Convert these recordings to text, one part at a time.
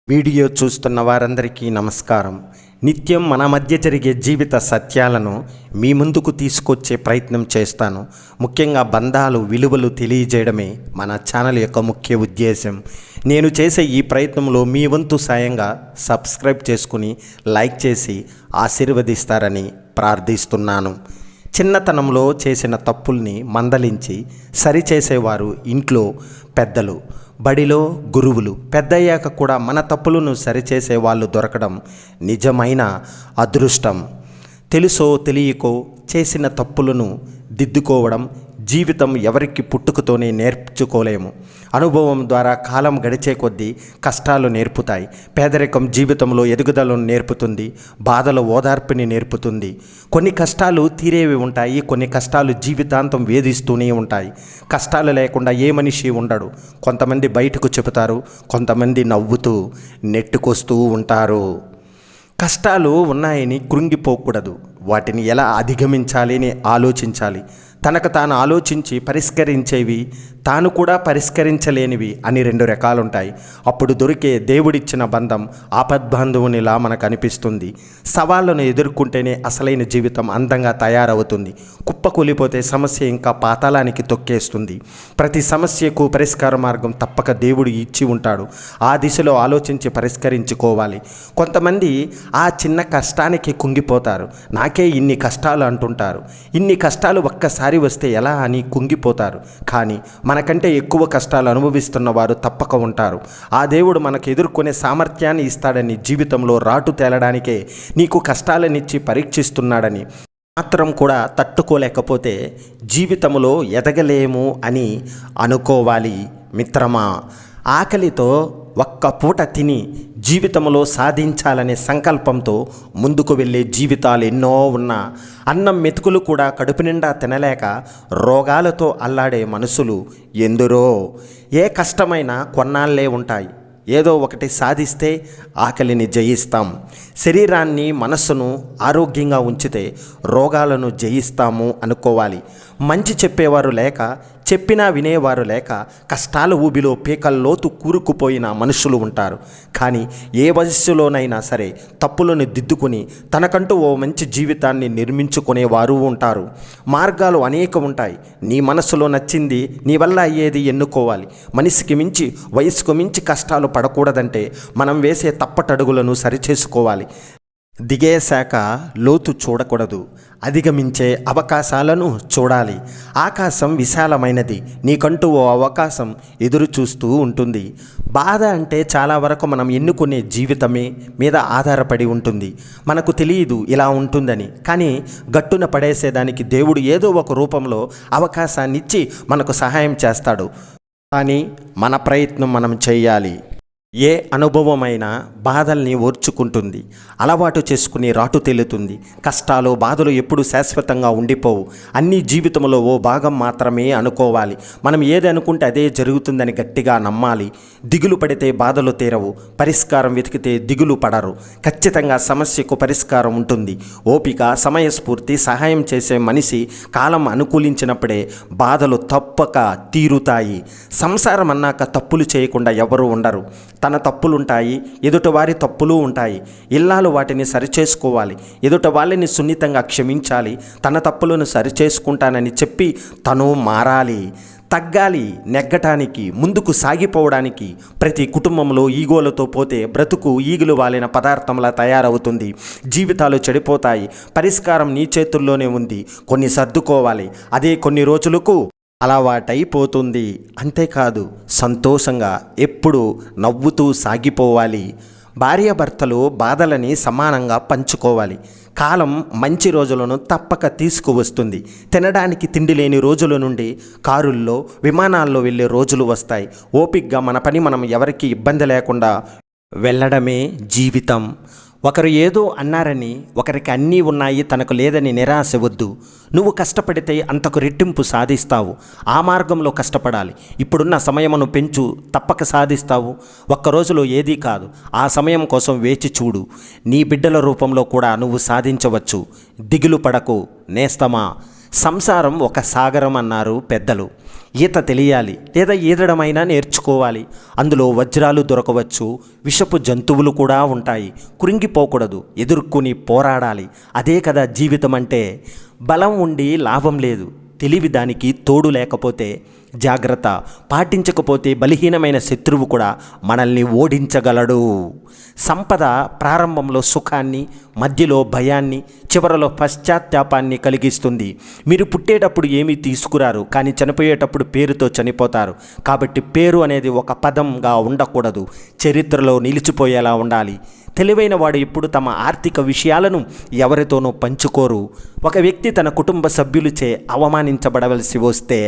Video చూస్తున్న వారందరికీ నమస్కారం. నిత్యం మన మధ్య జరిగే జీవిత సత్యాలను మీ ముందుకు తీసుకొచ్చే ప్రయత్నం చేస్తాను. ముఖ్యంగా బంధాలు, విలువలు తెలియజేయడమే మన ఛానల్ యొక్క ముఖ్య ఉద్దేశం. నేను చేసే ఈ ప్రయత్నంలో మీ వంతు సాయంగా సబ్స్క్రైబ్ చేసుకుని లైక్ చేసి ఆశీర్వదిస్తారని ప్రార్థిస్తున్నాను. చిన్నతనంలో చేసిన తప్పుల్ని మందలించి సరిచేసేవారు ఇంట్లో పెద్దలు, బడిలో గురువులు. పెద్దయ్యాక కూడా మన తప్పులను సరిచేసే వాళ్ళు దొరకడం నిజమైన అదృష్టం. తెలుసో తెలియకో చేసిన తప్పులను దిద్దుకోవడం జీవితం ఎవరికి పుట్టుకతోనే నేర్చుకోలేము. అనుభవం ద్వారా కాలం గడిచే కొద్దీ కష్టాలు నేర్పుతాయి. పేదరికం జీవితంలో ఎదుగుదలను నేర్పుతుంది, బాధల ఓదార్పుని నేర్పుతుంది. కొన్ని కష్టాలు తీరేవి ఉంటాయి, కొన్ని కష్టాలు జీవితాంతం వేధిస్తూనే ఉంటాయి. కష్టాలు లేకుండా ఏ మనిషి ఉండడు. కొంతమంది బయటకు చెబుతారు, కొంతమంది నవ్వుతూ నెట్టుకొస్తూ ఉంటారు. కష్టాలు ఉన్నాయని కృంగిపోకూడదు. వాటిని ఎలా అధిగమించాలి అని ఆలోచించాలి. తనకు తాను ఆలోచించి పరిష్కరించేవి, తాను కూడా పరిష్కరించలేనివి అని రెండు రకాలుంటాయి. అప్పుడు దొరికే దేవుడిచ్చిన బంధం ఆపద్బాంధవునిలా మనకు అనిపిస్తుంది. సవాళ్ళను ఎదుర్కొంటేనే అసలైన జీవితం అందంగా తయారవుతుంది. కుప్పకూలిపోతే సమస్య ఇంకా పాతాళానికి తొక్కేస్తుంది. ప్రతి సమస్యకు పరిష్కార మార్గం తప్పక దేవుడు ఇచ్చి ఉంటాడు. ఆ దిశలో ఆలోచించి పరిష్కరించుకోవాలి. కొంతమంది ఆ చిన్న కష్టానికి కుంగిపోతారు. నాకే ఇన్ని కష్టాలు అంటుంటారు. ఇన్ని కష్టాలు ఒక్కసారి వస్తే ఎలా అని కుంగిపోతారు. కానీ మనకంటే ఎక్కువ కష్టాలు అనుభవిస్తున్న వారు తప్పక ఉంటారు. ఆ దేవుడు మనకు ఎదుర్కొనే సామర్థ్యాన్ని ఇస్తాడని, జీవితంలో రాటు తేలడానికే నీకు కష్టాలనిచ్చి పరీక్షిస్తున్నాడని మాత్రం కూడా తట్టుకోలేకపోతే జీవితంలో ఎదగలేము అని అనుకోవాలి. మిత్రమా, ఆకలితో ఒక్క పూట తిని జీవితంలో సాధించాలనే సంకల్పంతో ముందుకు వెళ్ళే జీవితాలు ఎన్నో ఉన్నా, అన్నం మెతుకులు కూడా కడుపు నిండా తినలేక రోగాలతో అల్లాడే మనుషులు ఎందరో. ఏ కష్టమైనా కొన్నాళ్ళే ఉంటాయి. ఏదో ఒకటి సాధిస్తే ఆకలిని జయిస్తాం. శరీరాన్ని, మనస్సును ఆరోగ్యంగా ఉంచితే రోగాలను జయిస్తాము అనుకోవాలి. మంచి చెప్పేవారు లేక, చెప్పినా వినేవారు లేక కష్టాల ఊబిలో పీకల్లోతు కూరుకుపోయిన మనుషులు ఉంటారు. కానీ ఏ వయస్సులోనైనా సరే తప్పులను దిద్దుకుని తనకంటూ ఓ మంచి జీవితాన్ని నిర్మించుకునేవారు ఉంటారు. మార్గాలు అనేక ఉంటాయి. నీ మనసులో నచ్చింది, నీ వల్ల అయ్యేది ఎన్నుకోవాలి. మనిషికి మించి, వయసుకు మించి కష్టాలు పడకూడదంటే మనం వేసే తప్పటడుగులను సరిచేసుకోవాలి. దిగేశాక లోతు చూడకూడదు, అధిగమించే అవకాశాలను చూడాలి. ఆకాశం విశాలమైనది, నీకంటూ ఓ అవకాశం ఎదురు చూస్తూ ఉంటుంది. బాధ అంటే చాలా వరకు మనం ఎన్నుకునే జీవితమే మీద ఆధారపడి ఉంటుంది. మనకు తెలియదు ఇలా ఉంటుందని, కానీ గట్టున పడేసేదానికి దేవుడు ఏదో ఒక రూపంలో అవకాశాన్ని ఇచ్చి మనకు సహాయం చేస్తాడు. కానీ మన ప్రయత్నం మనం చేయాలి. ఏ అనుభవమైనా బాధల్ని ఓర్చుకుంటుంది, అలవాటు చేసుకుని రాటు తేలుతుంది. కష్టాలు, బాధలు ఎప్పుడు శాశ్వతంగా ఉండిపోవు. అన్ని జీవితంలో ఓ భాగం మాత్రమే అనుకోవాలి. మనం ఏది అనుకుంటే అదే జరుగుతుందని గట్టిగా నమ్మాలి. దిగులు పడితే బాధలు తీరవు, పరిష్కారం వెతికితే దిగులు పడరు. ఖచ్చితంగా సమస్యకు పరిష్కారం ఉంటుంది. ఓపిక, సమయస్ఫూర్తి, సహాయం చేసే మనిషి కాలం అనుకూలించినప్పుడే బాధలు తప్పక తీరుతాయి. సంసారం అన్నాక తప్పులు చేయకుండా ఎవరూ ఉండరు. తన తప్పులుంటాయి, ఎదుటివారి తప్పులు ఉంటాయి. ఇల్లాలు వాటిని సరిచేసుకోవాలి. ఎదుటి వాళ్ళని సున్నితంగా క్షమించాలి. తన తప్పులను సరిచేసుకుంటానని చెప్పి తను మారాలి. తగ్గాలి. నెగ్గటానికి, ముందుకు సాగిపోవడానికి. ప్రతి కుటుంబంలో ఈగోలతో పోతే బ్రతుకు ఈగులు వాలిన పదార్థంలా తయారవుతుంది. జీవితాలు చెడిపోతాయి. పరిష్కారం నీ చేతుల్లోనే ఉంది. కొన్ని సర్దుకోవాలి. అదే కొన్ని రోజులకు అలవాటైపోతుంది. అంతేకాదు, సంతోషంగా ఎప్పుడూ నవ్వుతూ సాగిపోవాలి. భార్యాభర్తలు బాధలని సమానంగా పంచుకోవాలి. కాలం మంచి రోజులను తప్పక తీసుకువస్తుంది. తినడానికి తిండి లేని రోజుల నుండి కారుల్లో, విమానాల్లో వెళ్ళే రోజులు వస్తాయి. ఓపికగా మన పని మనం ఎవరికి ఇబ్బంది లేకుండా వెళ్ళడమే జీవితం. ఒకరు ఏదో అన్నారని, ఒకరికి అన్నీ ఉన్నాయి తనకు లేదని నిరాశ వద్దు. నువ్వు కష్టపడితే అంతకు రెట్టింపు సాధిస్తావు. ఆ మార్గంలో కష్టపడాలి. ఇప్పుడున్న సమయమును పెంచు, తప్పక సాధిస్తావు. ఒక్కరోజులో ఏదీ కాదు. ఆ సమయం కోసం వేచి చూడు. నీ బిడ్డల రూపంలో కూడా నువ్వు సాధించవచ్చు. దిగులు పడకు నేస్తమా. సంసారం ఒక సాగరం అన్నారు పెద్దలు. ఈత తెలియాలి లేదా ఈదడమైనా నేర్చుకోవాలి. అందులో వజ్రాలు దొరకవచ్చు, విషపు జంతువులు కూడా ఉంటాయి. కృంగిపోకూడదు, ఎదుర్కొని పోరాడాలి. అదే కదా జీవితం అంటే. బలం ఉండి లాభం లేదు, తెలివి దానికి తోడు లేకపోతే జాగ్రత్త. పాటించకపోతే బలహీనమైన శత్రువు కూడా మనల్ని ఓడించగలడు. సంపద ప్రారంభంలో సుఖాన్ని, మధ్యలో భయాన్ని, చివరలో పశ్చాత్తాపాన్ని కలిగిస్తుంది. మీరు పుట్టేటప్పుడు ఏమీ తీసుకురారు, కానీ చనిపోయేటప్పుడు పేరుతో చనిపోతారు. కాబట్టి పేరు అనేది ఒక పదంగా ఉండకూడదు, చరిత్రలో నిలిచిపోయేలా ఉండాలి. తెలివైన వాడు ఎప్పుడు తమ ఆర్థిక విషయాలను ఎవరితోనూ పంచుకోరు. ఒక వ్యక్తి తన కుటుంబ సభ్యులచే అవమానించబడవలసి వస్తే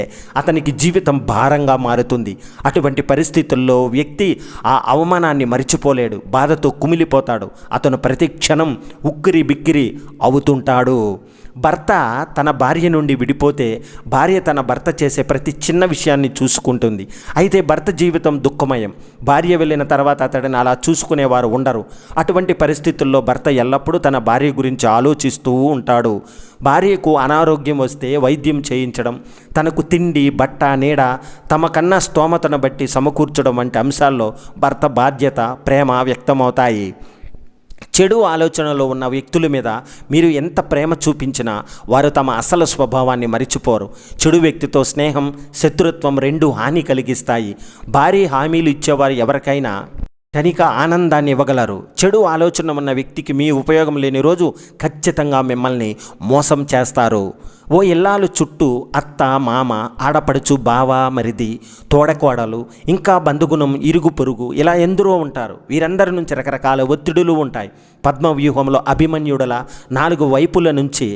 అతనికి జీవితం భారంగా మారుతుంది. అటువంటి పరిస్థితుల్లో వ్యక్తి ఆ అవమానాన్ని మరిచిపోలేడు, బాధతో కుమిలిపోతాడు. అతను ప్రతి క్షణం ఉక్కిరి బిక్కిరి అవుతుంటాడు. భర్త తన భార్య నుండి విడిపోతే భార్య తన భర్త చేసే ప్రతి చిన్న విషయాన్ని చూసుకుంటుంది. అయితే భర్త జీవితం దుఃఖమయం. భార్య వెళ్ళిన తర్వాత అతడిని అలా చూసుకునేవారు ఉండరు. అటువంటి పరిస్థితుల్లో భర్త ఎల్లప్పుడూ తన భార్య గురించి ఆలోచిస్తూ ఉంటాడు. భార్యకు అనారోగ్యం వస్తే వైద్యం చేయించడం, తనకు తిండి, బట్ట, నీడ తమకన్నా స్తోమతను బట్టి సమకూర్చడం వంటి అంశాల్లో భర్త బాధ్యత, ప్రేమ వ్యక్తమవుతాయి. చెడు ఆలోచనలో ఉన్న వ్యక్తుల మీద మీరు ఎంత ప్రేమ చూపించినా వారు తమ అసలు స్వభావాన్ని మరిచిపోరు. చెడు వ్యక్తితో స్నేహం, శత్రుత్వం రెండూ హాని కలిగిస్తాయి. భారీ హామీలు ఇచ్చేవారు ఎవరికైనా క్షణిక ఆనందాన్ని ఇవ్వగలరు. చెడు ఆలోచన ఉన్న వ్యక్తికి మీ ఉపయోగం లేని రోజు ఖచ్చితంగా మిమ్మల్ని మోసం చేస్తారు. ఓ ఇల్లాలు చుట్టూ అత్త, మామ, ఆడపడుచు, బావ, మరిది, తోడకోడలు, ఇంకా బంధుగుణం, ఇరుగు పొరుగు ఇలా ఎందరో ఉంటారు. వీరందరి నుంచి రకరకాల ఒత్తిడులు ఉంటాయి. పద్మవ్యూహంలో అభిమన్యుడుల 4 వైపుల నుంచి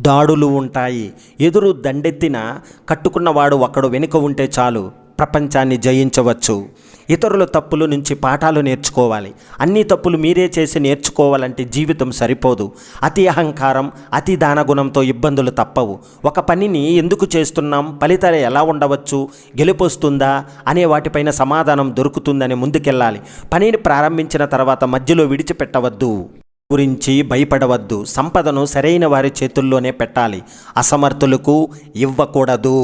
దాడులు ఉంటాయి. ఎదురు దండెత్తిన కట్టుకున్నవాడు ఒకడు వెనుక ఉంటే చాలు, ప్రపంచాన్ని జయించవచ్చు. ఇతరుల తప్పుల నుంచి పాఠాలు నేర్చుకోవాలి. అన్ని తప్పులు మీరే చేసి నేర్చుకోవాలంటే జీవితం సరిపోదు. అతి అహంకారం, అతి దానగుణంతో ఇబ్బందులు తప్పవు. ఒక పనిని ఎందుకు చేస్తున్నాం, ఫలితాలు ఎలా ఉండవచ్చు, గెలుపొస్తుందా అనే వాటిపైన సమాధానం దొరుకుతుందని ముందుకెళ్ళాలి. పనిని ప్రారంభించిన తర్వాత మధ్యలో విడిచిపెట్టవద్దు. గురించి భయపడవద్దు. సంపదను సరైన వారి చేతుల్లోనే పెట్టాలి, అసమర్థులకు ఇవ్వకూడదు.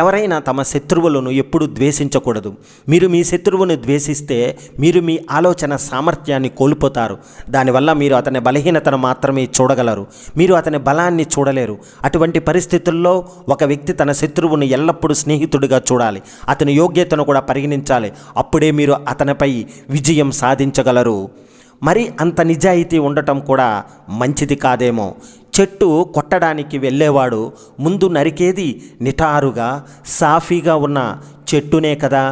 ఎవరైనా తమ శత్రువులను ఎప్పుడు ద్వేషించకూడదు. మీరు మీ శత్రువును ద్వేషిస్తే మీరు మీ ఆలోచన సామర్థ్యాన్ని కోల్పోతారు. దానివల్ల మీరు అతని బలహీనతను మాత్రమే చూడగలరు, మీరు అతని బలాన్ని చూడలేరు. అటువంటి పరిస్థితుల్లో ఒక వ్యక్తి తన శత్రువును ఎల్లప్పుడూ స్నేహితుడిగా చూడాలి, అతని యోగ్యతను కూడా పరిగణించాలి. అప్పుడే మీరు అతనిపై విజయం సాధించగలరు. మరి అంత నిజాయితీ ఉండటం కూడా మంచిది కాదేమో. చెట్టు కొట్టడానికి వెళ్ళేవాడు ముందు నరికేది నిటారుగా, సాఫీగా ఉన్న చెట్టునే కదా.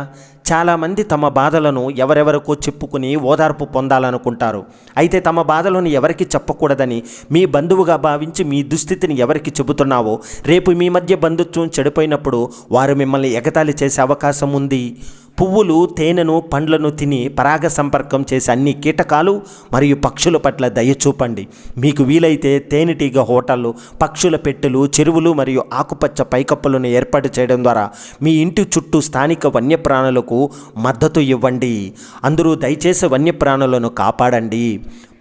చాలామంది తమ బాధలను ఎవరెవరికో చెప్పుకుని ఓదార్పు పొందాలనుకుంటారు. అయితే తమ బాధలను ఎవరికి చెప్పకూడదని మీ బంధువుగా భావించి మీ దుస్థితిని ఎవరికి చెబుతున్నావో రేపు మీ మధ్య బంధుత్వం చెడిపోయినప్పుడు వారు మిమ్మల్ని ఎగతాళి చేసే అవకాశం ఉంది. పువ్వులు, తేనెను, పండ్లను తిని పరాగ సంపర్కం చేసే అన్ని కీటకాలు మరియు పక్షుల పట్ల దయ చూపండి. మీకు వీలైతే తేనెటీగ హోటళ్ళు, పక్షుల పెట్టెలు, చెరువులు మరియు ఆకుపచ్చ పైకప్పులను ఏర్పాటు చేయడం ద్వారా మీ ఇంటి చుట్టూ స్థానిక వన్యప్రాణులకు మద్దతు ఇవ్వండి. అందరూ దయచేసి వన్యప్రాణులను కాపాడండి.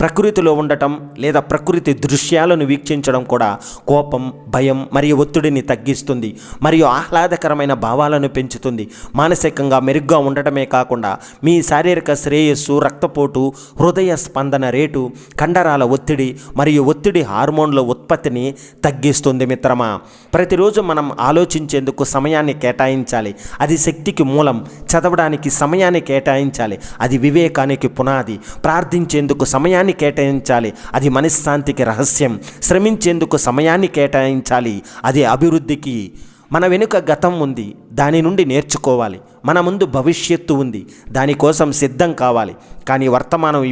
ప్రకృతిలో ఉండటం లేదా ప్రకృతి దృశ్యాలను వీక్షించడం కూడా కోపం, భయం మరియు ఒత్తిడిని తగ్గిస్తుంది మరియు ఆహ్లాదకరమైన భావాలను పెంచుతుంది. మానసికంగా మెరుగ్గా ఉండటమే కాకుండా మీ శారీరక శ్రేయస్సు, రక్తపోటు, హృదయ స్పందన రేటు, కండరాల ఒత్తిడి మరియు ఒత్తిడి హార్మోన్ల ఉత్పత్తిని తగ్గిస్తుంది. మిత్రమా, ప్రతిరోజు మనం ఆలోచించేందుకు సమయాన్ని కేటాయించాలి. అది శక్తికి మూలం. చదవడానికి సమయాన్ని కేటాయించాలి, అది వివేకానికి పునాది. ప్రార్థించేందుకు సమయాన్ని కేటాయించాలి, అది మనశ్శాంతికి రహస్యం. శ్రమించేందుకు సమయాన్ని కేటాయించాలి, అది అభివృద్ధికి. మన వెనుక గతం ఉంది, దాని నుండి నేర్చుకోవాలి. మన ముందు భవిష్యత్తు ఉంది, దానికోసం సిద్ధం కావాలి. కానీ వర్తమానం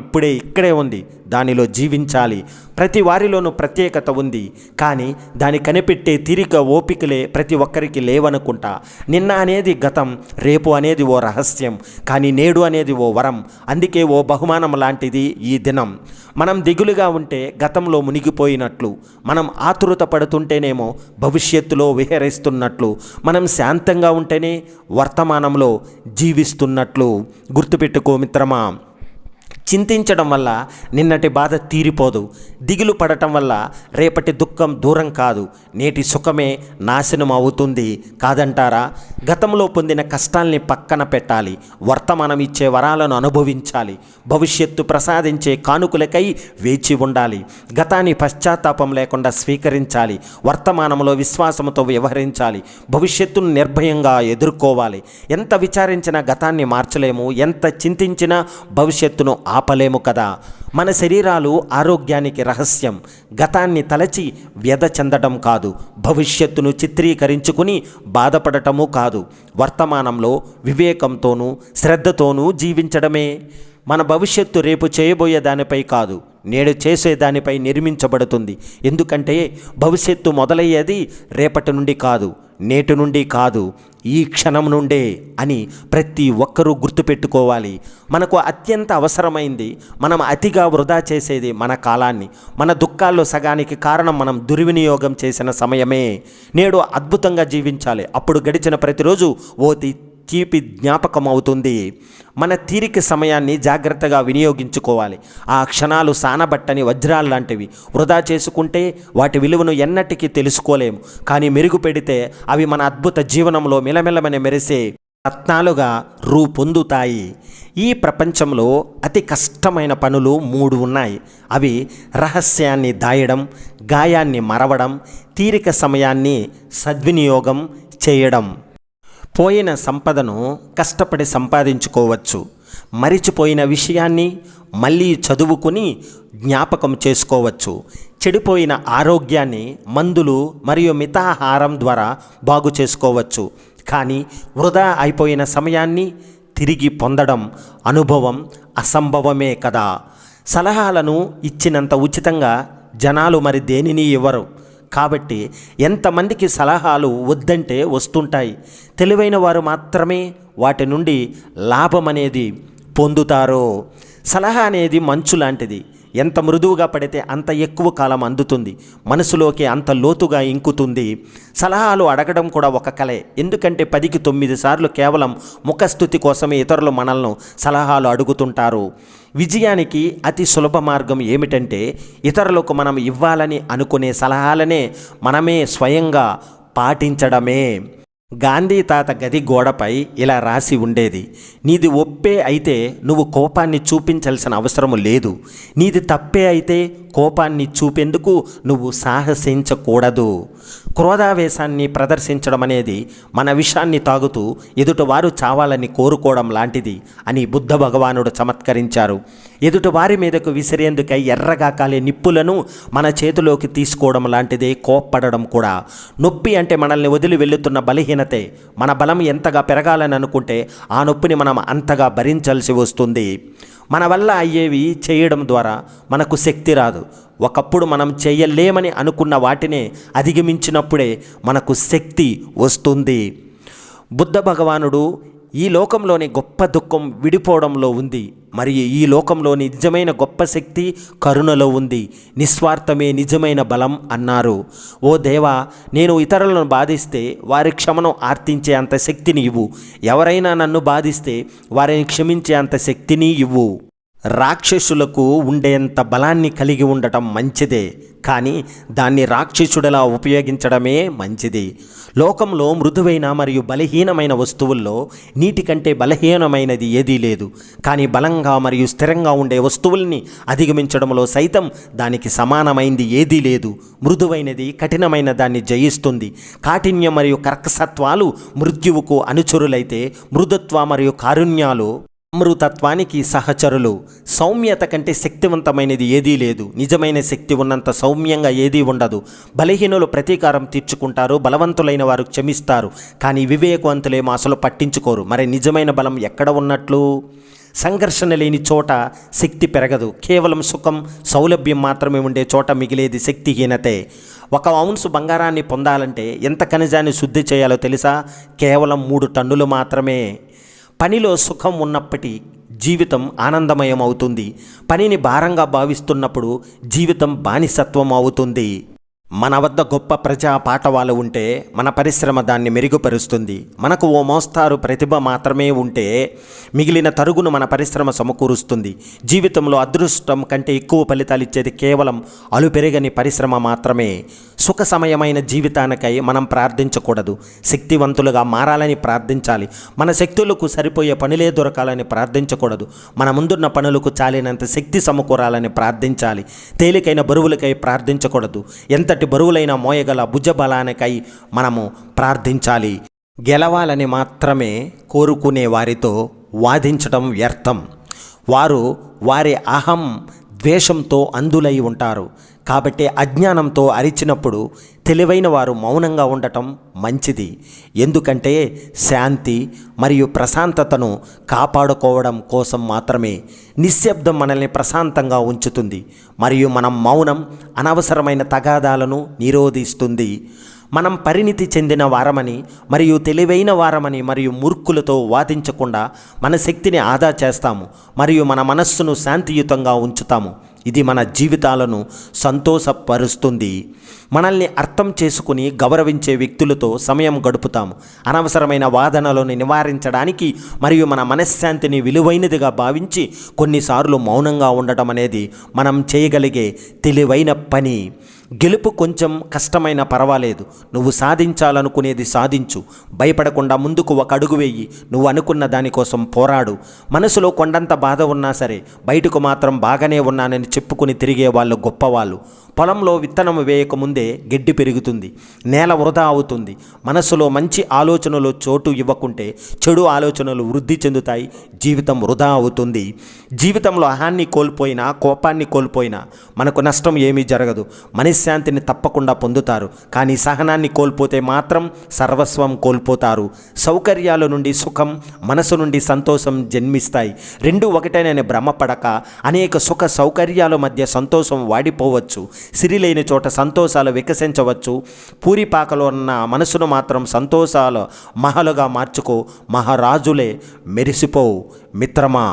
ఇక్కడే ఉంది, దానిలో జీవించాలి. ప్రతి వారిలోనూ ప్రత్యేకత ఉంది, కానీ దాన్ని కనిపెట్టే తీరిక, ఓపికలే ప్రతి ఒక్కరికి లేవనుకుంటా. నిన్న అనేది గతం, రేపు అనేది ఓ రహస్యం, కానీ నేడు అనేది ఓ వరం. అందుకే ఓ బహుమానం లాంటిది ఈ దినం. మనం దిగులుగా ఉంటే గతంలో మునిగిపోయినట్లు, మనం ఆతురత పడుతుంటేనేమో భవిష్యత్తులో విహరిస్తున్నట్లు, మనం శాంతంగా ఉంటేనే వర్తమానంలో జీవిస్తున్నట్లు. గుర్తుపెట్టుకో మిత్రమా, చింతించడం వల్ల నిన్నటి బాధ తీరిపోదు. దిగులు పడటం వల్ల రేపటి దుఃఖం దూరం కాదు, నేటి సుఖమే నాశనం అవుతుంది కాదంటారా? గతంలో పొందిన కష్టాల్ని పక్కన పెట్టాలి, వర్తమానం ఇచ్చే వరాలను అనుభవించాలి, భవిష్యత్తు ప్రసాదించే కానుకలకై వేచి ఉండాలి. గతాన్ని పశ్చాత్తాపం లేకుండా స్వీకరించాలి, వర్తమానంలో విశ్వాసంతో వ్యవహరించాలి, భవిష్యత్తును నిర్భయంగా ఎదుర్కోవాలి. ఎంత విచారించినా గతాన్ని మార్చలేము, ఎంత చింతించినా భవిష్యత్తును ఆపలేము కదా. మన శరీరాలు ఆరోగ్యానికి రహస్యం. గతాన్ని తలచి వ్యధ చెందడం కాదు, భవిష్యత్తును చిత్రీకరించుకుని బాధపడటము కాదు. వర్తమానంలో వివేకంతోనూ శ్రద్ధతోనూ జీవించడమే. మన భవిష్యత్తు రేపు చేయబోయే దానిపై కాదు, నేడు చేసే దానిపై నిర్మించబడుతుంది. ఎందుకంటే భవిష్యత్తు మొదలయ్యేది రేపటి నుండి కాదు, నేటి నుండి కాదు, ఈ క్షణం నుండే అని ప్రతి ఒక్కరూ గుర్తుపెట్టుకోవాలి. మనకు అత్యంత అవసరమైంది, మనం అతిగా వృధా చేసేది మన కాలాన్ని. మన దుఃఖాల్లో సగానికి కారణం మనం దుర్వినియోగం చేసిన సమయమే. నేడు అద్భుతంగా జీవించాలి, అప్పుడు గడిచిన ప్రతిరోజు తీపి జ్ఞాపకం అవుతుంది. మన తీరిక సమయాన్ని జాగ్రత్తగా వినియోగించుకోవాలి. ఆ క్షణాలు సానబట్టని వజ్రాలు లాంటివి. వృధా చేసుకుంటే వాటి విలువను ఎన్నటికీ తెలుసుకోలేము, కానీ మెరుగుపెడితే అవి మన అద్భుత జీవనంలో మిలమిలమని మెరిసే రత్నాలుగా రూపొందుతాయి. ఈ ప్రపంచంలో అతి కష్టమైన పనులు 3 ఉన్నాయి. అవి రహస్యాన్ని దాయడం, గాయాన్ని మరవడం, తీరిక సమయాన్ని సద్వినియోగం చేయడం. పోయిన సంపదను కష్టపడి సంపాదించుకోవచ్చు, మరిచిపోయిన విషయాన్ని మళ్ళీ చదువుకుని జ్ఞాపకం చేసుకోవచ్చు. చెడిపోయిన ఆరోగ్యాన్ని మందులు మరియు మితాహారం ద్వారా బాగు చేసుకోవచ్చు. కానీ వృధా అయిపోయిన సమయాన్ని తిరిగి పొందడం అనుభవం అసంభవమే కదా. సలహాలను ఇచ్చినంత ఉచితంగా జనాలు మరి దేనిని ఇవ్వరు. కాబట్టి ఎంతమందికి సలహాలు వద్దంటే వస్తుంటాయి. తెలివైన వారు మాత్రమే వాటి నుండి లాభం అనేది పొందుతారో. సలహా అనేది మంచు లాంటిది, ఎంత మృదువుగా పడితే అంత ఎక్కువ కాలం అందుతుంది, మనసులోకి అంత లోతుగా ఇంకుతుంది. సలహాలు అడగడం కూడా ఒక కళే. ఎందుకంటే 10కి 9 సార్లు కేవలం ముఖస్థుతి కోసమే ఇతరులు మనల్ని సలహాలు అడుగుతుంటారు. విజయానికి అతి సులభ మార్గం ఏమిటంటే ఇతరులకు మనం ఇవ్వాలని అనుకునే సలహాలనే మనమే స్వయంగా పాటించడమే. గాంధీ తాత గది గోడపై ఇలా రాసి ఉండేది: నీది ఒప్పే అయితే నువ్వు కోపాన్ని చూపించాల్సిన అవసరం లేదు, నీది తప్పే అయితే కోపాన్ని చూపేందుకు నువ్వు సాహసించకూడదు. క్రోధావేశాన్ని ప్రదర్శించడం అనేది మన విషాన్ని తాగుతూ ఎదుటివారు చావాలని కోరుకోవడం లాంటిది అని బుద్ధ భగవానుడు చమత్కరించారు. ఎదుటివారి మీదకు విసిరేందుకై ఎర్రగా కాలే నిప్పులను మన చేతిలోకి తీసుకోవడం లాంటిదే కోప్పడడం కూడా. నొప్పి అంటే మనల్ని వదిలి వెళుతున్న బలహీనతే. మన బలం ఎంతగా పెరగాలని అనుకుంటే ఆ నొప్పిని మనం అంతగా భరించాల్సి వస్తుంది. మన వల్ల అయ్యేవి చేయడం ద్వారా మనకు శక్తి రాదు. ఒకప్పుడు మనం చేయలేమని అనుకున్న వాటినే అధిగమించినప్పుడే మనకు శక్తి వస్తుంది. బుద్ధ భగవానుడు ఈ లోకంలోని గొప్ప దుఃఖం విడిపోవడంలో ఉంది, మరియు ఈ లోకంలోని నిజమైన గొప్ప శక్తి కరుణలో ఉంది. నిస్వార్థమే నిజమైన బలం అన్నారు. ఓ దేవా, నేను ఇతరులను బాధిస్తే వారి క్షమను ఆర్తించే అంత శక్తిని ఇవ్వు. ఎవరైనా నన్ను బాధిస్తే వారిని క్షమించే అంత శక్తిని ఇవ్వు. రాక్షసులకు ఉండేంత బలాన్ని కలిగి ఉండటం మంచిదే, కానీ దాన్ని రాక్షసుడిలా ఉపయోగించడమే మంచిది. లోకంలో మృదువైన మరియు బలహీనమైన వస్తువుల్లో నీటి కంటే బలహీనమైనది ఏదీ లేదు. కానీ బలంగా మరియు స్థిరంగా ఉండే వస్తువుల్ని అధిగమించడంలో సైతం దానికి సమానమైంది ఏదీ లేదు. మృదువైనది కఠినమైన దాన్ని జయిస్తుంది. కాఠిన్యం మరియు కర్కసత్వాలు మృత్యువుకు అనుచరులైతే మృదుత్వ మరియు కారుణ్యాలు అమృతత్వానికి సహచరులు. సౌమ్యత కంటే శక్తివంతమైనది ఏదీ లేదు. నిజమైన శక్తి ఉన్నంత సౌమ్యంగా ఏదీ ఉండదు. బలహీనులు ప్రతీకారం తీర్చుకుంటారు, బలవంతులైన వారు క్షమిస్తారు, కానీ వివేకవంతులేమో అసలు పట్టించుకోరు. మరి నిజమైన బలం ఎక్కడ ఉన్నట్లు? సంఘర్షణ లేని చోట శక్తి పెరగదు. కేవలం సుఖం, సౌలభ్యం మాత్రమే ఉండే చోట మిగిలేది శక్తిహీనతే. 1 ఔన్సు బంగారాన్ని పొందాలంటే ఎంత ఖనిజాన్ని శుద్ధి చేయాలో తెలుసా? కేవలం 3 టన్నులు మాత్రమే. పనిలో సుఖం ఉన్నప్పటి జీవితం ఆనందమయం అవుతుంది. పనిని భారంగా భావిస్తున్నప్పుడు జీవితం బానిసత్వం అవుతుంది. మన వద్ద గొప్ప ప్రజా పాఠవాలు ఉంటే మన పరిశ్రమ దాన్ని మెరుగుపరుస్తుంది. మనకు ఓ మోస్తారు ప్రతిభ మాత్రమే ఉంటే మిగిలిన తరుగును మన పరిశ్రమ సమకూరుస్తుంది. జీవితంలో అదృష్టం కంటే ఎక్కువ ఫలితాలు ఇచ్చేది కేవలం అలుపెరగని పరిశ్రమ మాత్రమే. సుఖ సమయమైన జీవితానికై మనం ప్రార్థించకూడదు, శక్తివంతులుగా మారాలని ప్రార్థించాలి. మన శక్తులకు సరిపోయే పనులే దొరకాలని ప్రార్థించకూడదు, మన ముందున్న పనులకు చాలినంత శక్తి సమకూరాలని ప్రార్థించాలి. తేలికైన బరువులకై ప్రార్థించకూడదు, ఎంతటి బరువులైన మోయగల భుజబలానికై మనము ప్రార్థించాలి. గెలవాలని మాత్రమే కోరుకునే వారితో వాదించడం వ్యర్థం. వారు వారి అహం ద్వేషంతో అందులై ఉంటారు. కాబట్టి అజ్ఞానంతో అరిచినప్పుడు తెలివైన వారు మౌనంగా ఉండటం మంచిది. ఎందుకంటే శాంతి మరియు ప్రశాంతతను కాపాడుకోవడం కోసం మాత్రమే నిశ్శబ్దం మనల్ని ప్రశాంతంగా ఉంచుతుంది మరియు మనం మౌనం అనవసరమైన తగాదాలను నిరోధిస్తుంది. మనం పరిణితి చెందిన వారమని మరియు తెలివైన వారమని మరియు మూర్ఖులతో వాదించకుండా మన శక్తిని ఆదా చేస్తాము మరియు మన మనస్సును శాంతియుతంగా ఉంచుతాము. ఇది మన జీవితాలను సంతోషపరుస్తుంది. మనల్ని అర్థం చేసుకుని గౌరవించే వ్యక్తులతో సమయం గడుపుతాము. అనవసరమైన వాదనలను నివారించడానికి మరియు మన మనశ్శాంతిని విలువైనదిగా భావించి కొన్నిసార్లు మౌనంగా ఉండటం అనేది మనం చేయగలిగే తెలివైన పని. గెలుపు కొంచెం కష్టమైన పర్వాలేదు, నువ్వు సాధించాలనుకునేది సాధించు. భయపడకుండా ముందుకు ఒక అడుగు వేయి. నువ్వు అనుకున్న దానికోసం పోరాడు. మనసులో కొండంత బాధ ఉన్నా సరే బయటకు మాత్రం బాగానే ఉన్నానని చెప్పుకుని తిరిగే వాళ్ళు గొప్పవాళ్ళు. పొలంలో విత్తనం వేయకముందే గడ్డి పెరుగుతుంది, నేల వృధా అవుతుంది. మనసులో మంచి ఆలోచనలు చోటు ఇవ్వకుంటే చెడు ఆలోచనలు వృద్ధి చెందుతాయి, జీవితం వృధా అవుతుంది. జీవితంలో అహాన్ని కోల్పోయినా కోపాన్ని కోల్పోయినా మనకు నష్టం ఏమీ జరగదు. మనశ్శాంతిని తప్పకుండా పొందుతారు, కానీ సహనాన్ని కోల్పోతే మాత్రం సర్వస్వం కోల్పోతారు. సౌకర్యాల నుండి సుఖం, మనసు నుండి సంతోషం జన్మిస్తాయి. రెండు ఒకటేనని భ్రమపడక అనేక సుఖ సౌకర్యాల మధ్య సంతోషం వాడిపోవచ్చు. సిరిలేని చోట సంతోషాలు వికసించవచ్చు. పూరిపాకలో ఉన్న మనసును మాత్రం సంతోషాల మహలుగా మార్చుకో. మహారాజులే మెరిసిపోవు. మిత్రమా,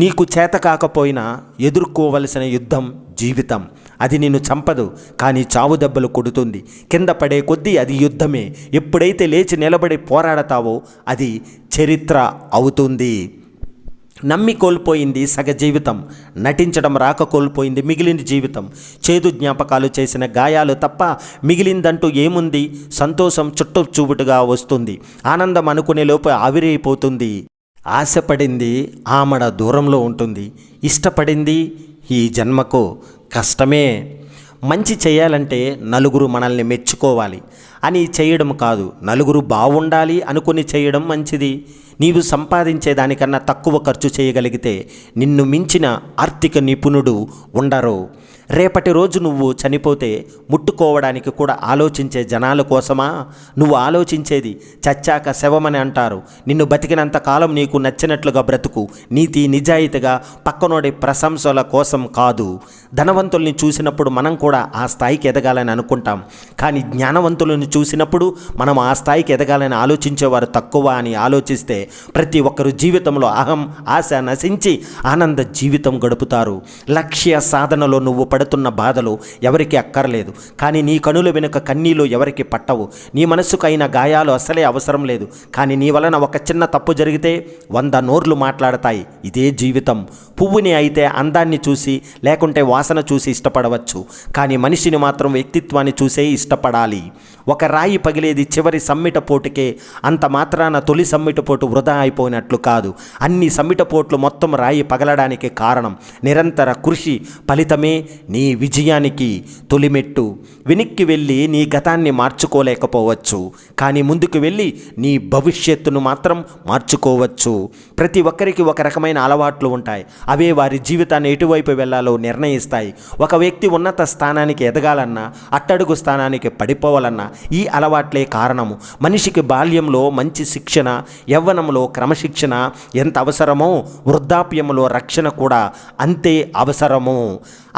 నీకు చేత కాకపోయినా ఎదుర్కోవలసిన యుద్ధం జీవితం. అది నిన్ను చంపదు, కానీ చావు దెబ్బలు కొడుతుంది. కింద పడే కొద్దీ అది యుద్ధమే. ఎప్పుడైతే లేచి నిలబడి పోరాడతావో అది చరిత్ర అవుతుంది. నమ్మి కోల్పోయింది సగ జీవితం, నటించడం రాక కోల్పోయింది మిగిలిన జీవితం. చేదు జ్ఞాపకాలు చేసిన గాయాలు తప్ప మిగిలిందంటూ ఏముంది? సంతోషం చుట్టూ చూపుటుగా వస్తుంది, ఆనందం అనుకునే లోపు ఆవిరైపోతుంది. ఆశపడింది ఆమడ దూరంలో ఉంటుంది, ఇష్టపడింది ఈ జన్మకు కష్టమే. మంచి చేయాలంటే నలుగురు మనల్ని మెచ్చుకోవాలి అని చేయడం కాదు, నలుగురు బాగుండాలి అనుకుని చేయడం మంచిది. నీవు సంపాదించేదానికన్నా తక్కువ ఖర్చు చేయగలిగితే నిన్ను మించిన ఆర్థిక నిపుణుడు ఉండరు. రేపటి రోజు నువ్వు చనిపోతే ముట్టుకోవడానికి కూడా ఆలోచించే జనాల కోసమా నువ్వు ఆలోచించేది? చచ్చాక శవమని అంటారు. నిన్ను బతికినంత కాలం నీకు నచ్చినట్లుగా బ్రతుకు, నీతి నిజాయితీగా, పక్కనోడి ప్రశంసల కోసం కాదు. ధనవంతుల్ని చూసినప్పుడు మనం కూడా ఆ స్థాయికి ఎదగాలని అనుకుంటాం, కానీ జ్ఞానవంతులను చూసినప్పుడు మనం ఆ స్థాయికి ఎదగాలని ఆలోచించేవారు తక్కువ అని ఆలోచిస్తే ప్రతి ఒక్కరు జీవితంలో అహం ఆశ నశించి ఆనంద జీవితం గడుపుతారు. లక్ష్య సాధనలో నువ్వు పడుతున్న బాధలు ఎవరికి అక్కర్లేదు, కానీ నీ కనుల వెనుక కన్నీలు ఎవరికి పట్టవు. నీ మనసుకు అయిన గాయాలు అసలే అవసరం లేదు, కానీ నీ వలన ఒక చిన్న తప్పు జరిగితే 100 నోర్లు మాట్లాడతాయి. ఇదే జీవితం. పువ్వుని అయితే అందాన్ని చూసి లేకుంటే వాసన చూసి ఇష్టపడవచ్చు, కానీ మనిషిని మాత్రం వ్యక్తిత్వాన్ని చూసే ఇష్టపడాలి. ఒక రాయి పగిలేది చివరి సమ్మిట పోటుకే, అంత మాత్రాన తొలి సమ్మిట పోటు వృధా అయిపోయినట్లు కాదు. అన్ని సమ్మిట పోట్లు మొత్తం రాయి పగలడానికి కారణం నిరంతర కృషి ఫలితమే నీ విజయానికి తొలిమెట్టు. వెనక్కి వెళ్ళి నీ గతాన్ని మార్చుకోలేకపోవచ్చు, కానీ ముందుకు వెళ్ళి నీ భవిష్యత్తును మాత్రం మార్చుకోవచ్చు. ప్రతి ఒక్కరికి ఒక రకమైన అలవాట్లు ఉంటాయి, అవే వారి జీవితాన్ని ఎటువైపు వెళ్ళాలో నిర్ణయిస్తాయి. ఒక వ్యక్తి ఉన్నత స్థానానికి ఎదగాలన్నా అట్టడుగు స్థానానికి పడిపోవాలన్నా ఈ అలవాట్లే కారణము. మనిషికి బాల్యంలో మంచి శిక్షణ, యవ్వనంలో క్రమశిక్షణ ఎంత అవసరమో వృద్ధాప్యంలో రక్షణ కూడా అంతే అవసరము.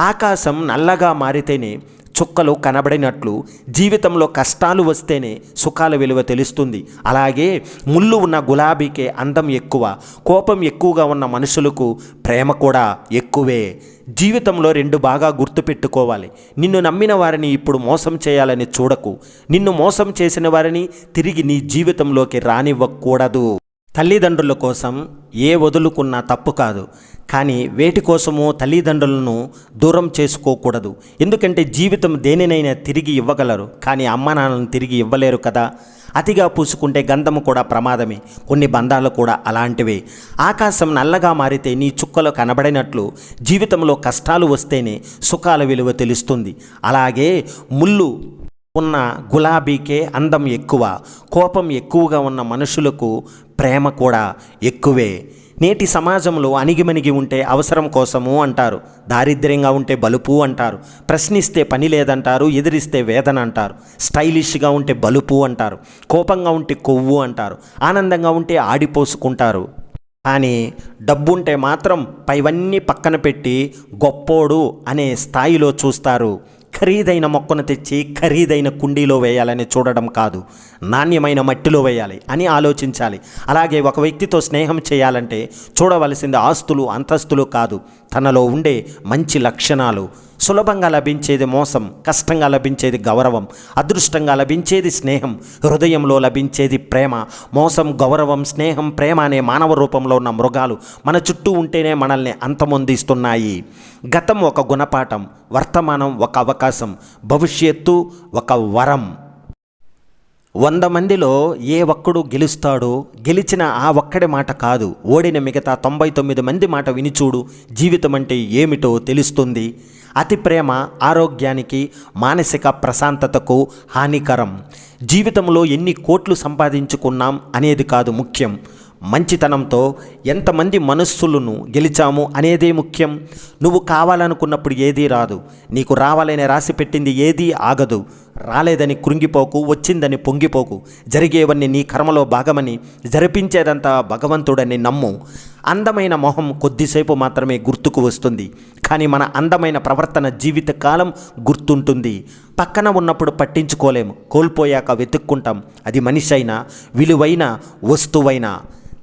ఆకాశం నల్లగా మారితేనే చుక్కలు కనబడినట్లు జీవితంలో కష్టాలు వస్తేనే సుఖాల విలువ తెలుస్తుంది. అలాగే ముళ్ళు ఉన్న గులాబీకే అందం ఎక్కువ, కోపం ఎక్కువగా ఉన్న మనుషులకు ప్రేమ కూడా ఎక్కువే. జీవితంలో రెండు బాగా గుర్తుపెట్టుకోవాలి. నిన్ను నమ్మిన వారిని ఇప్పుడు మోసం చేయాలని చూడకు. నిన్ను మోసం చేసిన వారిని తిరిగి నీ జీవితంలోకి రానివ్వకూడదు. తల్లిదండ్రుల కోసం ఏ వదులుకున్నా తప్పు కాదు, కానీ వేటి కోసమో తల్లిదండ్రులను దూరం చేసుకోకూడదు. ఎందుకంటే జీవితం దేనినైనా తిరిగి ఇవ్వగలరు, కానీ అమ్మ నాన్నలను తిరిగి ఇవ్వలేరు కదా. అతిగా పూసుకుంటే గంధము కూడా ప్రమాదమే. కొన్ని బంధాలు కూడా అలాంటివే. ఆకాశం నల్లగా మారితే నీ చుక్కలు కనబడినట్లు జీవితంలో కష్టాలు వస్తేనే సుఖాల విలువ తెలుస్తుంది. అలాగే ముళ్ళు ఉన్న గులాబీకే అందం ఎక్కువ, కోపం ఎక్కువగా ఉన్న మనుషులకు ప్రేమ కూడా ఎక్కువే. నేటి సమాజంలో అణిగిమణిగి ఉంటే అవసరం కోసము అంటారు, దారిద్ర్యంగా ఉంటే బలుపు అంటారు, ప్రశ్నిస్తే పని లేదంటారు, ఎదిరిస్తే వేదన అంటారు, స్టైలిష్గా ఉంటే బలుపు అంటారు, కోపంగా ఉంటే కొవ్వు అంటారు, ఆనందంగా ఉంటే ఆడిపోసుకుంటారు. కానీ డబ్బుంటే మాత్రం పైవన్నీ పక్కన పెట్టి గొప్పోడు అనే స్థాయిలో చూస్తారు. ఖరీదైన మొక్కను తెచ్చి ఖరీదైన కుండీలో వేయాలని చూడడం కాదు, నాణ్యమైన మట్టిలో వేయాలి అని ఆలోచించాలి. అలాగే ఒక వ్యక్తితో స్నేహం చేయాలంటే చూడవలసింది ఆస్తులు అంతస్తులు కాదు, తనలో ఉండే మంచి లక్షణాలు. సులభంగా లభించేది మోసం, కష్టంగా లభించేది గౌరవం, అదృష్టంగా లభించేది స్నేహం, హృదయంలో లభించేది ప్రేమ. మోసం, గౌరవం, స్నేహం, ప్రేమ అనే మానవ రూపంలో ఉన్న మృగాలు మన చుట్టూ ఉంటేనే మనల్ని అంతమొందిస్తున్నాయి. గతం ఒక గుణపాఠం, వర్తమానం ఒక అవకాశం, భవిష్యత్తు ఒక వరం. 100 మందిలో ఏ ఒక్కడు గెలుస్తాడో, గెలిచిన ఆ ఒక్కడి మాట కాదు, ఓడిన మిగతా 99 మంది మాట వినిచూడు. జీవితం అంటే ఏమిటో తెలుస్తుంది. అతి ప్రేమ ఆరోగ్యానికి, మానసిక ప్రశాంతతకు హానికరం. జీవితంలో ఎన్ని కోట్లు సంపాదించుకున్నాం అనేది కాదు ముఖ్యం, మంచితనంతో ఎంతమంది మనస్సులను గెలిచాము అనేదే ముఖ్యం. నువ్వు కావాలనుకున్నప్పుడు ఏదీ రాదు, నీకు రావాలని రాసి పెట్టింది ఏదీ ఆగదు. రాలేదని కృంగిపోకు, వచ్చిందని పొంగిపోకు. జరిగేవన్నీ నీ కర్మలో భాగమని, జరిపించేదంతా భగవంతుడని నమ్ము. అందమైన మొహం కొద్దిసేపు మాత్రమే గుర్తుకు వస్తుంది, కానీ మన అందమైన ప్రవర్తన జీవితకాలం గుర్తుంటుంది. పక్కన ఉన్నప్పుడు పట్టించుకోలేము, కోల్పోయాక వెతుక్కుంటాం. అది మనిషి అయినా, విలువైన వస్తువైనా.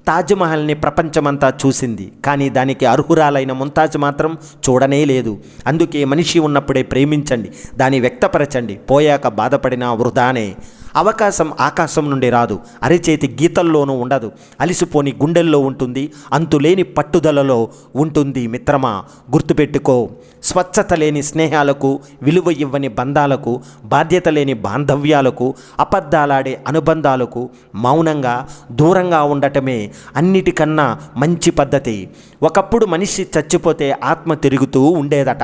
తాజ్మహల్ని ప్రపంచమంతా చూసింది, కానీ దానికి అర్హురాలైన ముంతాజ్ మాత్రం చూడనే లేదు. అందుకే మనిషి ఉన్నప్పుడే ప్రేమించండి, దాన్ని వ్యక్తపరచండి. పోయాక బాధపడినా వృధానే. అవకాశం ఆకాశం నుండి రాదు, అరిచేతి గీతల్లోనూ ఉండదు, అలిసిపోని గుండెల్లో ఉంటుంది, అంతులేని పట్టుదలలో ఉంటుంది. మిత్రమా, గుర్తుపెట్టుకో, స్వచ్ఛత లేని స్నేహాలకు, విలువ ఇవ్వని బంధాలకు, బాధ్యత లేని బాంధవ్యాలకు, అబద్ధాలాడే అనుబంధాలకు మౌనంగా దూరంగా ఉండటమే అన్నిటికన్నా మంచి పద్ధతి. ఒకప్పుడు మనిషి చచ్చిపోతే ఆత్మ తిరుగుతూ ఉండేదట,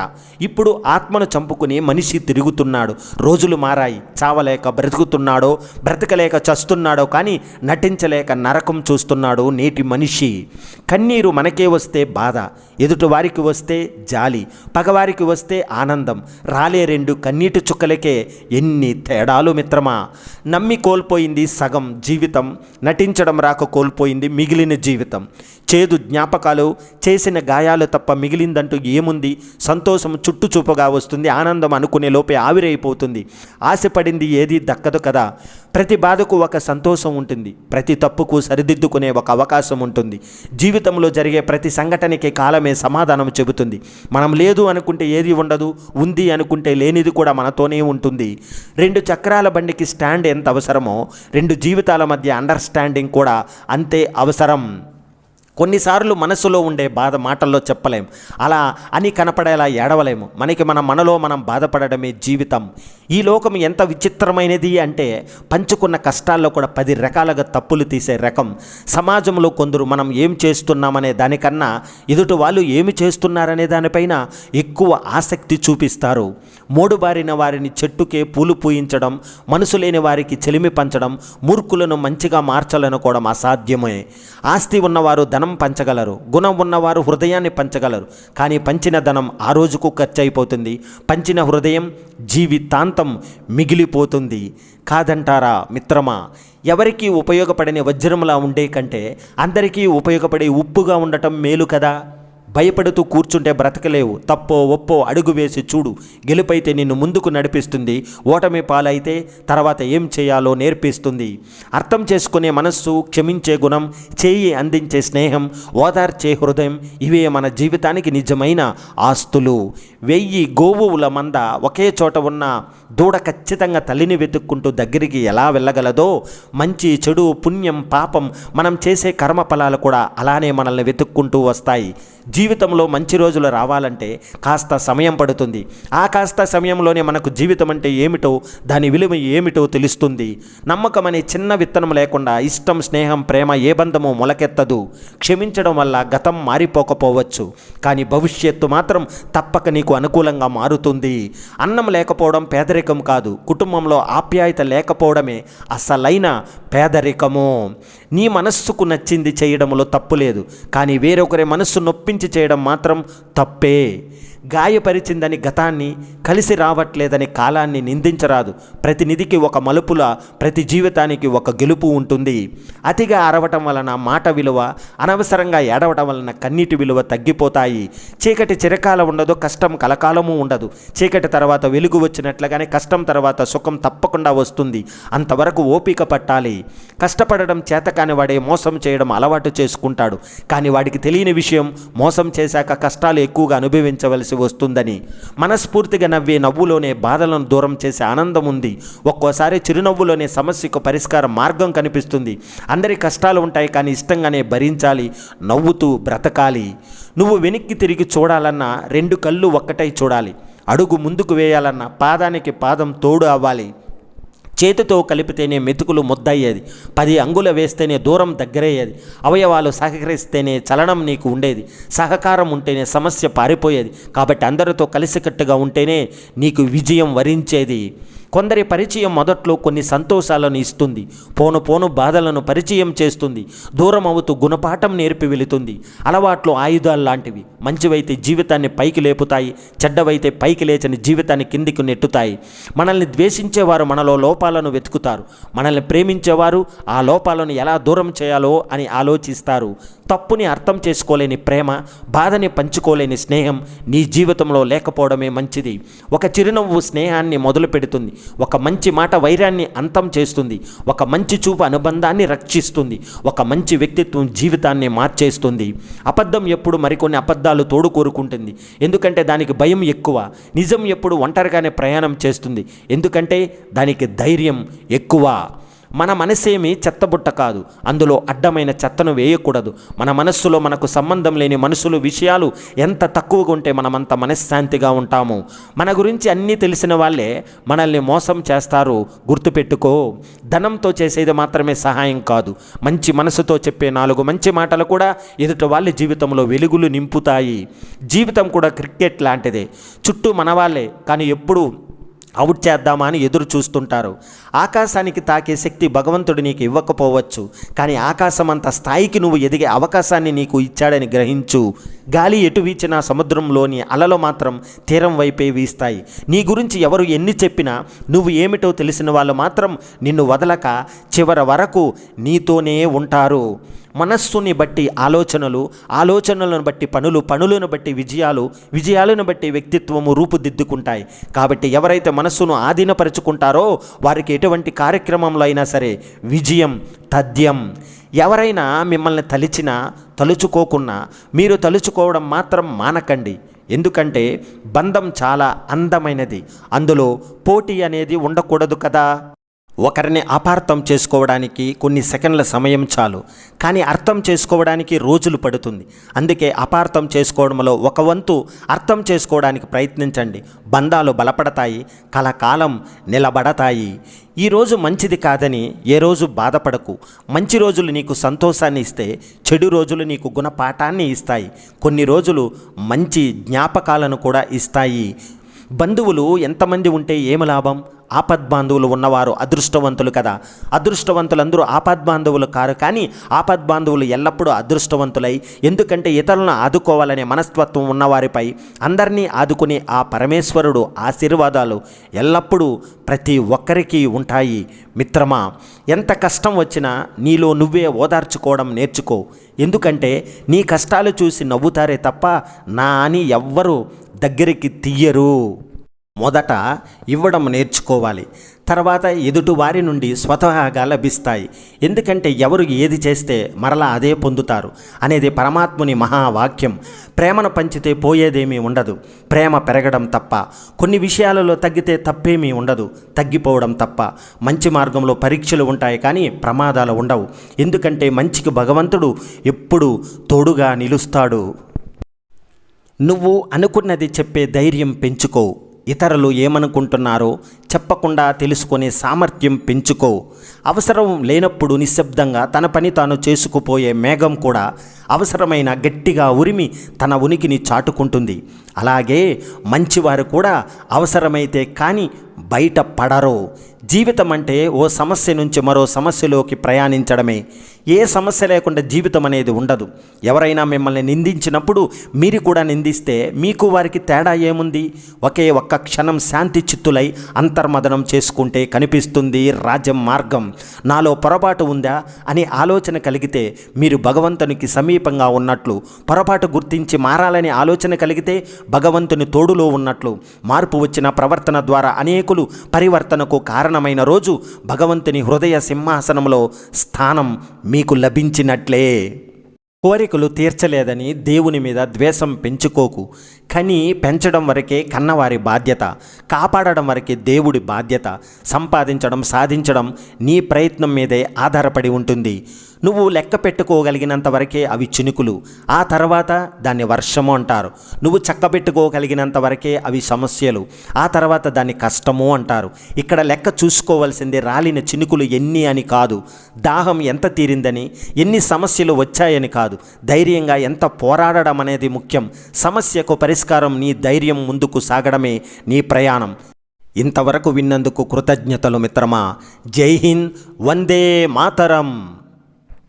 ఇప్పుడు ఆత్మను చంపుకుని మనిషి తిరుగుతున్నాడు. రోజులు మారాయి, చావలేక బ్రతుకుతున్నాడు, బ్రతకలేక చస్తున్నాడో కానీ నటించలేక నరకం చూస్తున్నాడు నేటి మనిషి. కన్నీరు మనకే వస్తే బాధ, ఎదుటి వారికి వస్తే జాలి, పగవారికి వస్తే ఆనందం. రాలే రెండు కన్నీటి చుక్కలకే ఎన్ని తేడాలు మిత్రమా. నమ్మి కోల్పోయింది సగం జీవితం, నటించడం రాక కోల్పోయింది మిగిలిన జీవితం. చేదు జ్ఞాపకాలు, చేసిన గాయాలు తప్ప మిగిలిందంటూ ఏముంది? సంతోషం చుట్టుచూపుగా వస్తుంది, ఆనందం అనుకునే లోపే ఆవిరైపోతుంది. ఆశపడింది ఏది దక్కదు కదా. ప్రతి బాధకు ఒక సంతోషం ఉంటుంది, ప్రతి తప్పుకు సరిదిద్దుకునే ఒక అవకాశం ఉంటుంది. జీవితంలో జరిగే ప్రతి సంఘటనకి కాలమే సమాధానం చెబుతుంది. మనం లేదు అనుకుంటే ఏది ఉండదు, ఉంది అనుకుంటే లేనిది కూడా మనతోనే ఉంటుంది. 2 చక్రాల బండికి స్టాండ్ ఎంత అవసరమో, 2 జీవితాల మధ్య అండర్స్టాండింగ్ కూడా అంతే అవసరం. కొన్నిసార్లు మనసులో ఉండే బాధ మాటల్లో చెప్పలేం, అలా అని కనపడేలా ఏడవలేము. మనలో మనం బాధపడడమే జీవితం. ఈ లోకం ఎంత విచిత్రమైనది అంటే, పంచుకున్న కష్టాల్లో కూడా 10 రకాలుగా తప్పులు తీసే రకం. సమాజంలో కొందరు మనం ఏం చేస్తున్నామనే దానికన్నా ఎదుటి వాళ్ళు ఏమి చేస్తున్నారనే దానిపైన ఎక్కువ ఆసక్తి చూపిస్తారు. మోడుబారిన వారిని చెట్టుకే పూలు పూయించడం, మనసు లేని వారికి చెలిమి పంచడం, మూర్ఖులను మంచిగా మార్చాలనుకోవడం అసాధ్యమే. ఆస్తి ఉన్నవారు ధనం పంచగలరు, గుణం ఉన్నవారు హృదయాన్ని పంచగలరు, కానీ పంచిన ధనం ఆ రోజుకు ఖర్చు అయిపోతుంది, పంచిన హృదయం జీవితాంతం మిగిలిపోతుంది. కాదంటారా మిత్రమా? ఎవరికీ ఉపయోగపడని వజ్రంలా ఉండే కంటే అందరికీ ఉపయోగపడే ఉప్పుగా ఉండటం మేలు కదా. భయపడుతూ కూర్చుంటే బ్రతకలేవు. తప్పో ఒప్పో అడుగు వేసి చూడు. గెలుపైతే నిన్ను ముందుకు నడిపిస్తుంది, ఓటమి పాలైతే తర్వాత ఏం చేయాలో నేర్పిస్తుంది. అర్థం చేసుకునే మనస్సు, క్షమించే గుణం, చేయి అందించే స్నేహం, ఓదార్చే హృదయం, ఇవే మన జీవితానికి నిజమైన ఆస్తులు. 1000 గోవుల మంద ఒకే చోట ఉన్న దూడ ఖచ్చితంగా తల్లిని వెతుక్కుంటూ దగ్గరికి ఎలా వెళ్ళగలదో, మంచి చెడు పుణ్యం పాపం మనం చేసే కర్మ ఫలాలు కూడా అలానే మనల్ని వెతుక్కుంటూ వస్తాయి. జీవితంలో మంచి రోజులు రావాలంటే కాస్త సమయం పడుతుంది. ఆ కాస్త సమయంలోనే మనకు జీవితం అంటే ఏమిటో, దాని విలువ ఏమిటో తెలుస్తుంది. నమ్మకం అనే చిన్న విత్తనం లేకుండా ఇష్టం, స్నేహం, ప్రేమ ఏ బంధమో మొలకెత్తదు. క్షమించడం వల్ల గతం మారిపోకపోవచ్చు, కానీ భవిష్యత్తు మాత్రం తప్పక నీకు అనుకూలంగా మారుతుంది. అన్నం లేకపోవడం పేదరికం కాదు, కుటుంబంలో ఆప్యాయత లేకపోవడమే అసలైన పేదరికము. నీ మనస్సుకు నచ్చింది చేయడంలో తప్పు లేదు, కానీ వేరొకరి మనస్సు నొప్పించి చేయడం మాత్రం తప్పే. గాయపరిచిందని గతాన్ని, కలిసి రావట్లేదని కాలాన్ని నిందించరాదు. ప్రతి నిధికి ఒక మలుపుల, ప్రతి జీవితానికి ఒక గెలుపు ఉంటుంది. అతిగా అరవటం వలన మాట విలువ, అనవసరంగా ఏడవటం వలన కన్నీటి విలువ తగ్గిపోతాయి. చీకటి చిరకాలం ఉండదు, కష్టం కలకాలము ఉండదు. చీకటి తర్వాత వెలుగు వచ్చినట్లుగానే కష్టం తర్వాత సుఖం తప్పకుండా వస్తుంది. అంతవరకు ఓపిక పట్టాలి. కష్టపడడం చేతకాని వాడే మోసం చేయడం అలవాటు చేసుకుంటాడు. కానీ వాడికి తెలియని విషయం, మోసం చేశాక కష్టాలు ఎక్కువగా అనుభవించవలసి వస్తుందని. మనస్ఫూర్తిగా నవ్వే నవ్వులోనే బాధలను దూరం చేసే ఆనందం ఉంది. ఒక్కోసారి చిరునవ్వులోనే సమస్యకు పరిష్కార మార్గం కనిపిస్తుంది. అందరి కష్టాలు ఉంటాయి, కానీ ఇష్టంగానే భరించాలి, నవ్వుతూ బ్రతకాలి. నువ్వు వెనక్కి తిరిగి చూడాలన్నా 2 కళ్ళు ఒక్కటై చూడాలి. అడుగు ముందుకు వేయాలన్నా పాదానికి పాదం తోడు అవ్వాలి. చేతితో కలిపితేనే మెతుకులు ముద్దయ్యేది, 10 అంగుల వేస్తేనే దూరం దగ్గరయ్యేది. అవయవాలు సహకరిస్తేనే చలనం నీకు ఉండేది, సహకారం ఉంటేనే సమస్య పారిపోయేది. కాబట్టి అందరితో కలిసికట్టుగా ఉంటేనే నీకు విజయం వరించేది. కొందరి పరిచయం మొదట్లో కొన్ని సంతోషాలను ఇస్తుంది, పోను పోను బాధలను పరిచయం చేస్తుంది. దూరం అవుతూ గుణపాఠం నేర్పి వెళుతుంది. అలవాట్లు ఆయుధాలు లాంటివి. మంచివైతే జీవితాన్ని పైకి లేపుతాయి, చెడ్డవైతే పైకి లేచని జీవితాన్ని కిందికి నెట్టుతాయి. మనల్ని ద్వేషించేవారు మనలో లోపాలను వెతుకుతారు. మనల్ని ప్రేమించేవారు ఆ లోపాలను ఎలా దూరం చేయాలో అని ఆలోచిస్తారు. తప్పుని అర్థం చేసుకోలేని ప్రేమ, బాధని పంచుకోలేని స్నేహం నీ జీవితంలో లేకపోవడమే మంచిది. ఒక చిరునవ్వు స్నేహాన్ని మొదలు పెడుతుంది. ఒక మంచి మాట వైరాన్ని అంతం చేస్తుంది. ఒక మంచి చూపు అనుబంధాన్ని రక్షిస్తుంది. ఒక మంచి వ్యక్తిత్వం జీవితాన్ని మార్చేస్తుంది. అబద్ధం ఎప్పుడు మరికొన్ని అబద్ధాలు తోడు కోరుకుంటుంది, ఎందుకంటే దానికి భయం ఎక్కువ. నిజం ఎప్పుడు ఒంటరిగానే ప్రయాణం చేస్తుంది, ఎందుకంటే దానికి ధైర్యం ఎక్కువ. మన మనసేమి చెత్తబుట్ట కాదు, అందులో అడ్డమైన చెత్తను వేయకూడదు. మన మనస్సులో మనకు సంబంధం లేని మనుషులు, విషయాలు ఎంత తక్కువగా ఉంటే మనమంత మనశ్శాంతిగా ఉంటాము. మన గురించి అన్నీ తెలిసిన వాళ్ళే మనల్ని మోసం చేస్తారు, గుర్తుపెట్టుకో. ధనంతో చేసేది మాత్రమే సహాయం కాదు, మంచి మనసుతో చెప్పే 4 మంచి మాటలు కూడా ఎదుటి వాళ్ళ జీవితంలో వెలుగులు నింపుతాయి. జీవితం కూడా క్రికెట్ లాంటిదే. చుట్టూ మన వాళ్ళే, కానీ ఎప్పుడు అవుట్ చేద్దామా అని ఎదురు చూస్తుంటారు. ఆకాశానికి తాకే శక్తి భగవంతుడు నీకు ఇవ్వకపోవచ్చు, కానీ ఆకాశం అంత స్థాయికి నువ్వు ఎదిగే అవకాశాన్ని నీకు ఇచ్చాడని గ్రహించు. గాలి ఎటు వీచినా సముద్రంలోని అలలు మాత్రం తీరం వైపే వీస్తాయి. నీ గురించి ఎవరు ఎన్ని చెప్పినా నువ్వు ఏమిటో తెలిసిన వాళ్ళు మాత్రం నిన్ను వదలక చివరి వరకు నీతోనే ఉంటారు. మనస్సుని బట్టి ఆలోచనలు, ఆలోచనలను బట్టి పనులు, పనులను బట్టి విజయాలు, విజయాలను బట్టి వ్యక్తిత్వము రూపుదిద్దుకుంటాయి. కాబట్టి ఎవరైతే మనస్సును ఆధీనపరుచుకుంటారో వారికి ఎటువంటి కార్యక్రమంలో అయినా సరే విజయం తథ్యం. ఎవరైనా మిమ్మల్ని తలిచినా తలుచుకోకున్నా మీరు తలుచుకోవడం మాత్రం మానకండి. ఎందుకంటే బంధం చాలా అందమైనది, అందులో పోటీ అనేది ఉండకూడదు కదా. ఒకరిని అపార్థం చేసుకోవడానికి కొన్ని సెకండ్ల సమయం చాలు, కానీ అర్థం చేసుకోవడానికి రోజులు పడుతుంది. అందుకే అపార్థం చేసుకోవడంలో ఒక వంతు అర్థం చేసుకోవడానికి ప్రయత్నించండి. బంధాలు బలపడతాయి, కలకాలం నిలబడతాయి. ఈరోజు మంచిది కాదని ఏ రోజు బాధపడకు. మంచి రోజులు నీకు సంతోషాన్ని ఇస్తే, చెడు రోజులు నీకు గుణపాఠాన్ని ఇస్తాయి. కొన్ని రోజులు మంచి జ్ఞాపకాలను కూడా ఇస్తాయి. బంధువులు ఎంతమంది ఉంటే ఏమి లాభం? ఆపద్బాంధవులు ఉన్నవారు అదృష్టవంతులు కదా. అదృష్టవంతులందరూ ఆపద్బాంధవులు కారు, కానీ ఆపద్బాంధవులు ఎల్లప్పుడూ అదృష్టవంతులై, ఎందుకంటే ఇతరులను ఆదుకోవాలనే మనస్తత్వం ఉన్నవారిపై అందరినీ ఆదుకునే ఆ పరమేశ్వరుడు ఆశీర్వాదాలు ఎల్లప్పుడూ ప్రతి ఒక్కరికి ఉంటాయి. మిత్రమా, ఎంత కష్టం వచ్చినా నీలో నువ్వే ఓదార్చుకోవడం నేర్చుకో. ఎందుకంటే నీ కష్టాలు చూసి నవ్వుతారే తప్ప నా అని ఎవ్వరూ దగ్గరికి తీయరు. మొదట ఇవ్వడం నేర్చుకోవాలి, తర్వాత ఎదుటి వారి నుండి స్వతహాగా లభిస్తాయి. ఎందుకంటే ఎవరు ఏది చేస్తే మరలా అదే పొందుతారు అనేది పరమాత్ముని మహావాక్యం. ప్రేమను పంచితే పోయేదేమీ ఉండదు, ప్రేమ పెరగడం తప్ప. కొన్ని విషయాలలో తగ్గితే తప్పేమీ ఉండదు, తగ్గిపోవడం తప్ప. మంచి మార్గంలో పరీక్షలు ఉంటాయి కానీ ప్రమాదాలు ఉండవు. ఎందుకంటే మంచికి భగవంతుడు ఎప్పుడూ తోడుగా నిలుస్తాడు. నువ్వు అనుకున్నది చెప్పే ధైర్యం పెంచుకో. ఇతరులు ఏమనుకుంటున్నారో చెప్పకుండా తెలుసుకునే సామర్థ్యం పెంచుకో. అవసరం లేనప్పుడు నిశ్శబ్దంగా తన పని తాను చేసుకుపోయే మేఘం కూడా అవసరమైన గట్టిగా ఉరిమి తన ఉనికిని చాటుకుంటుంది. అలాగే మంచివారు కూడా అవసరమైతే కానీ బయట పడరు. జీవితం అంటే ఓ సమస్య నుంచి మరో సమస్యలోకి ప్రయాణించడమే. ఏ సమస్య లేకుండా జీవితం అనేది ఉండదు. ఎవరైనా మిమ్మల్ని నిందించినప్పుడు మీరు కూడా నిందిస్తే మీకు వారికి తేడా ఏముంది? ఒకే ఒక్క క్షణం శాంతి చిత్తులై అంతర్మదనం చేసుకుంటే కనిపిస్తుంది రాజ్యం మార్గం. నాలో పొరపాటు ఉందా అని ఆలోచన కలిగితే మీరు భగవంతునికి సమీపంగా ఉన్నట్లు. పొరపాటు గుర్తించి మారాలని ఆలోచన కలిగితే భగవంతుని తోడులో ఉన్నట్లు. మార్పు వచ్చిన ప్రవర్తన ద్వారా అనేకులు పరివర్తనకు కారణమైన రోజు భగవంతుని హృదయ సింహాసనంలో స్థానం మీకు లభించినట్లే. కోరికలు తీర్చలేదని దేవుని మీద ద్వేషం పెంచుకోకు. కని పెంచడం వరకే కన్నవారి బాధ్యత, కాపాడడం వరకే దేవుడి బాధ్యత. సంపాదించడం సాధించడం నీ ప్రయత్నం మీదే ఆధారపడి ఉంటుంది. నువ్వు లెక్క పెట్టుకోగలిగినంత వరకే అవి చినుకులు, ఆ తర్వాత దాన్ని వర్షము అంటారు. నువ్వు చక్కబెట్టుకోగలిగినంత వరకే అవి సమస్యలు, ఆ తర్వాత దాన్ని కష్టము అంటారు. ఇక్కడ లెక్క చూసుకోవాల్సిందే రాలిన చినుకులు ఎన్ని అని కాదు, దాహం ఎంత తీరిందని, ఎన్ని సమస్యలు వచ్చాయని కాదు, ధైర్యంగా ఎంత పోరాడడం అనేది ముఖ్యం. సమస్యకు పరిష్కారం నీ ధైర్యం, ముందుకు సాగడమే నీ ప్రయాణం. ఇంతవరకు విన్నందుకు కృతజ్ఞతలు మిత్రమా. జై హింద్, వందే మాతరం.